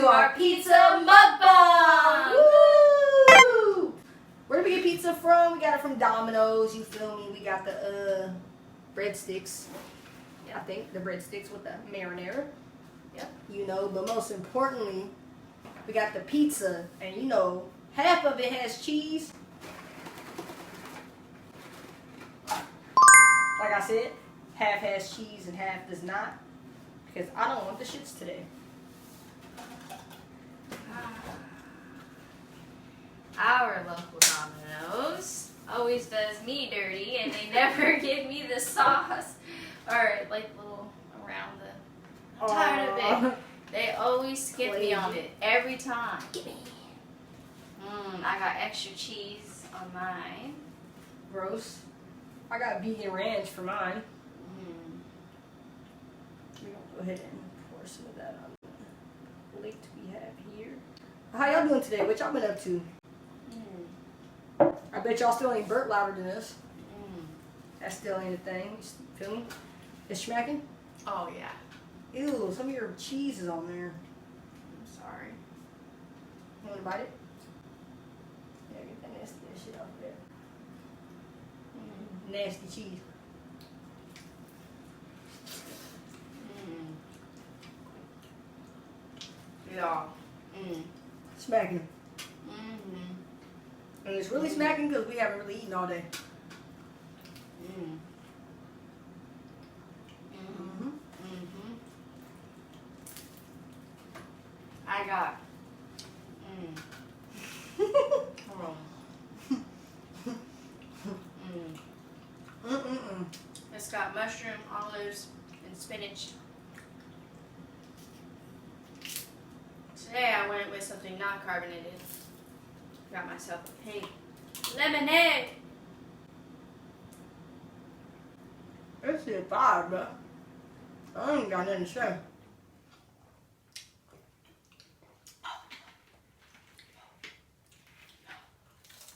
to our pizza mukbang! Woo! Where did we get pizza from? We got it from Domino's, you feel me? We got the breadsticks. I think the breadsticks with the marinara. Yep. You know, but most importantly, we got the pizza, and you know, half of it has cheese. Like I said, half has cheese and half does not, because I don't want the shits today. Our local Domino's always does me dirty, and they never give me the sauce or like little around the. I'm tired of it. They always skip me on it every time. I got extra cheese on mine. Gross. I got vegan ranch for mine. We're gonna go ahead and pour some of that on the plate we have here. How y'all doing today? What y'all been up to? I bet y'all still ain't burp louder than us. That still ain't a thing. You feel me? It's smacking? Oh yeah. Ew, some of your cheese is on there. I'm sorry. You wanna bite it? Yeah, get that nasty shit off there. Nasty cheese. Yeah. Smacking. And it's really smacking because we haven't really eaten all day. I got. Hold on. It's got mushroom, olives, and spinach. Today I went with something not carbonated. Got myself a pink lemonade. This is fire, bro. I ain't got nothing to say.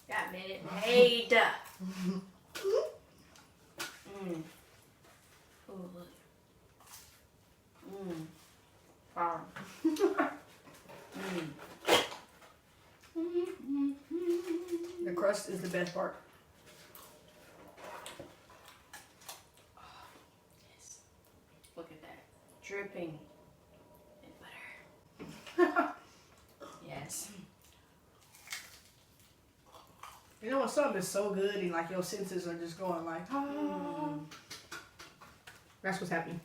Got Minute Maid. Ooh, look. Fire. The crust is the best part. Yes. Look at that. Dripping in butter. Yes. You know when something is so good and like your senses are just going like, that's what's happening.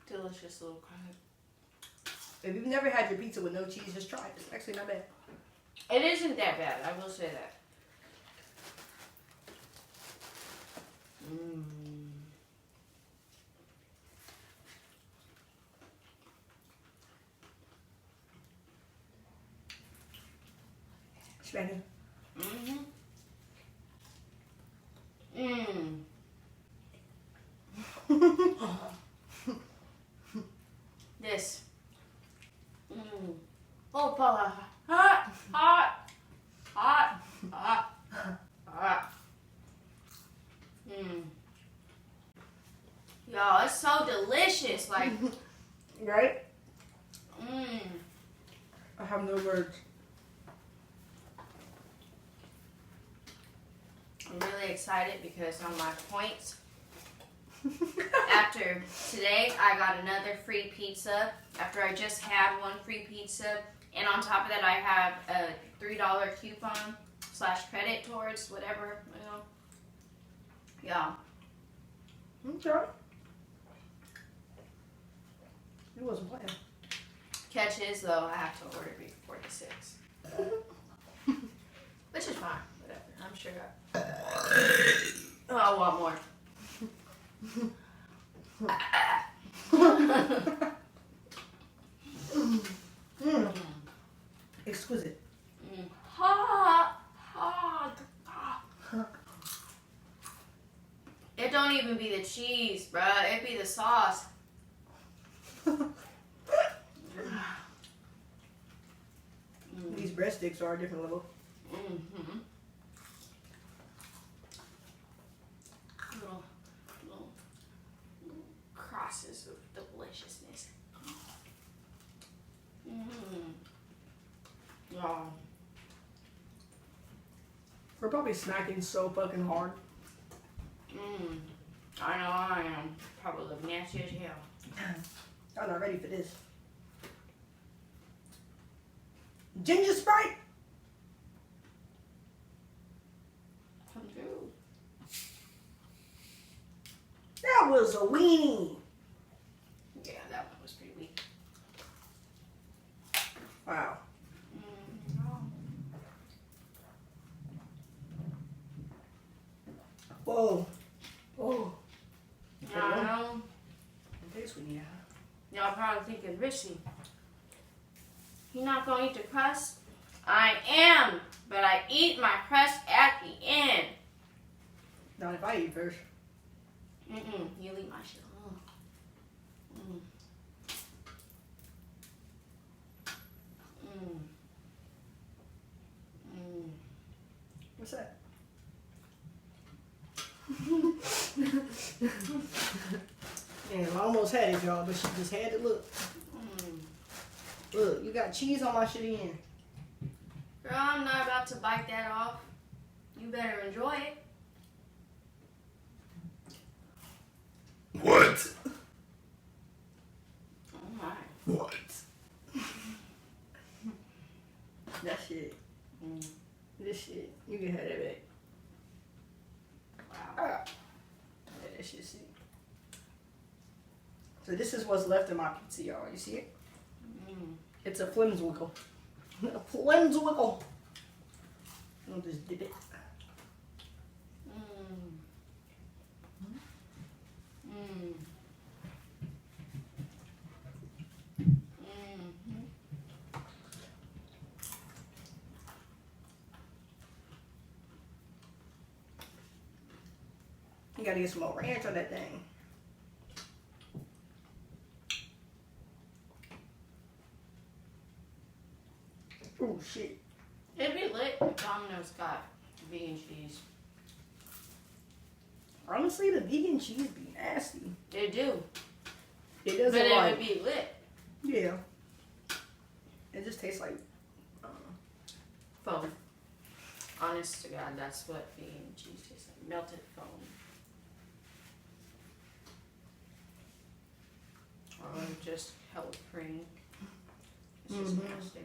Delicious little crab. If you've never had your pizza with no cheese, just try it. It's actually not bad. It isn't that bad, I will say that. Smacking. This. Oh, Paula. Hot, hot, hot, hot, hot. Y'all, it's so delicious. Like, Right? I have no words. I'm really excited because on my points, after today, I got another free pizza. After I just had one free pizza. And on top of that, I have a $3 coupon / credit towards whatever, you know. Yeah. Okay. It wasn't playing. Catch is, though, I have to order before the 6. Which is fine. Whatever. I'm sure I want more. Exquisite. Hot, hot, hot. It don't even be the cheese, bruh. It be the sauce. These breadsticks are a different level. Oh. We're probably smacking so fucking hard. I know I am. Probably look nasty as hell. I'm not ready for this. Ginger Sprite. Come through. That was a weenie. Yeah, that one was pretty weak. Wow. Whoa. Whoa. I know. This we need. Y'all probably thinking, Rishi, you not gonna eat the crust? I am, but I eat my crust at the end. Not if I eat first. You eat my shit. What's that? Man, I almost had it, y'all, but she just had to look. Look, you got cheese on my shit again. Girl, I'm not about to bite that off. You better enjoy it. What? Oh my. What? That shit. This shit. You can have that back. Wow. Yeah, that shit sick. So this is what's left of my pizza, y'all. You see it? It's a flimswickle. A flimswickle. I'll just dip it. You gotta get some more ranch on that thing. Oh shit. It'd be lit if Domino's got vegan cheese. Honestly, the vegan cheese be nasty. They do. It doesn't But it like. would be lit. Yeah. It just tastes like. Foam. Honest to God, that's what vegan cheese tastes like. Melted foam. Or just hella cream. It's just nasty.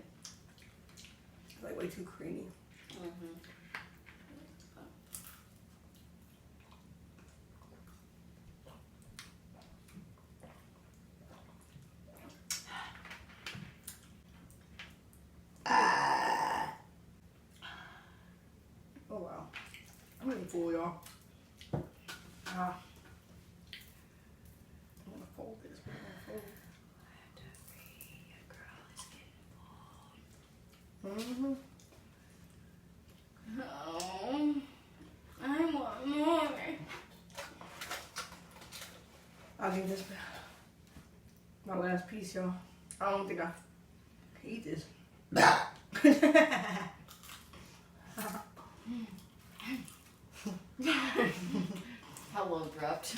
Like way too creamy. Oh wow. I'm getting full, y'all. I'm gonna fold this. I'm gonna fold. Mm-hmm. Oh, I want more. I'll give this my last piece, y'all. I don't think I can eat this. Hello, abrupt.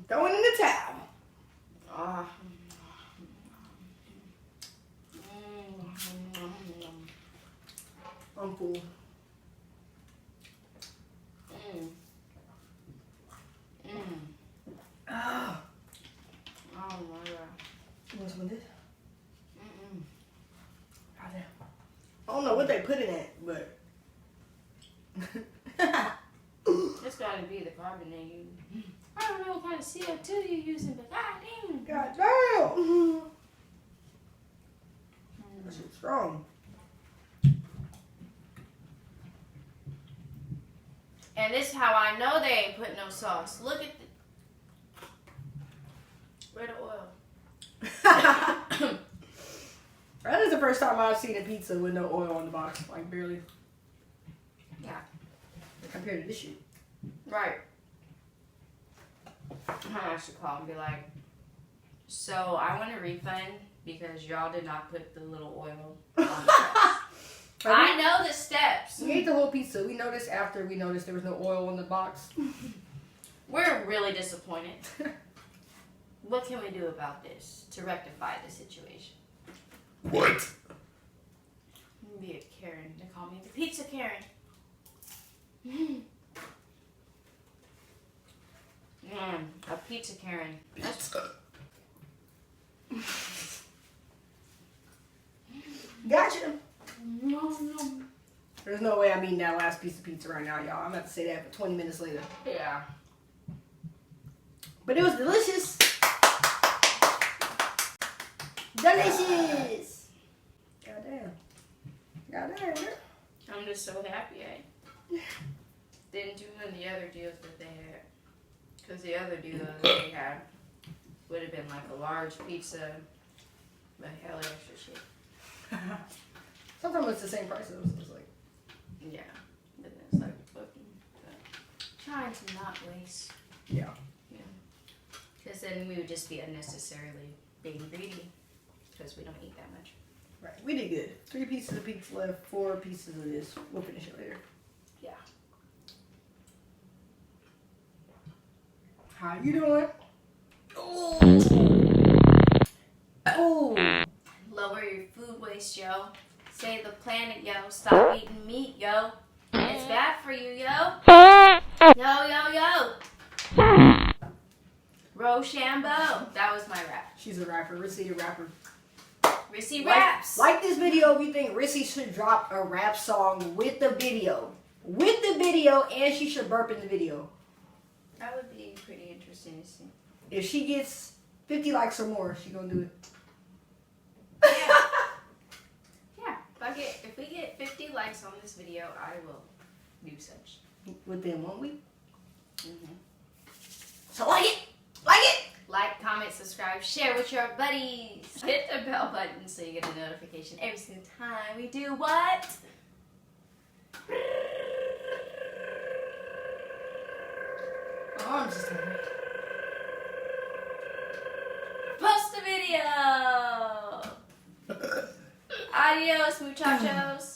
Throw it in the towel. I'm full. Ah. Oh my God. You want some of this? Oh, damn. I don't know what they put in it, but. It's gotta be the carbon they use. I don't know what kind of CO2 you're using, but god damn. God damn. That shit's strong. And this is how I know they ain't put no sauce. Look at the where the oil. That is the first time I've seen a pizza with no oil on the box. Like, barely. Yeah. Compared to this shit. Right. I should call and be like, so I want a refund because y'all did not put the little oil on the crust. I know the steps. We ate the whole pizza. We noticed after we noticed there was no oil in the box. We're really disappointed. What can we do about this to rectify the situation? What? Be a Karen. They call me the Pizza Karen. A Pizza Karen. Pizza. Gotcha. No. There's no way I'm eating that last piece of pizza right now, y'all. I'm about to say that 20 minutes later. Yeah. But it was delicious. Delicious. Goddamn. Goddamn, girl. I'm just so happy I didn't do one of the other deals that they had. Because the other deal that they had would have been like a large pizza, but hell extra shit. Sometimes it's the same price. So it's like, Yeah. But it's like fucking trying to not waste. yeah. Because then we would just be unnecessarily being greedy. Because we don't eat that much. Right. We did good. 3 pieces of pizza left, 4 pieces of this. We'll finish it later. Yeah. How you doing? Oh. Lower your food waste, yo. Save the planet, yo. Stop eating meat, yo. It's bad for you, yo. Yo. Rochambeau. That was my rap. She's a rapper. Rissy a rapper. Rissy raps. Like this video, we think Rissy should drop a rap song with the video. With the video, and she should burp in the video. That would be pretty interesting to see. If she gets 50 likes or more, she gonna do it. Yeah. If we get 50 likes on this video, I will do such. Within 1 week. Mm-hmm. So like it. Like it. Like, comment, subscribe, share with your buddies. Hit the bell button so you get a notification every single time we do what? Oh, I'm just tired. Post the video. Adios, muchachos.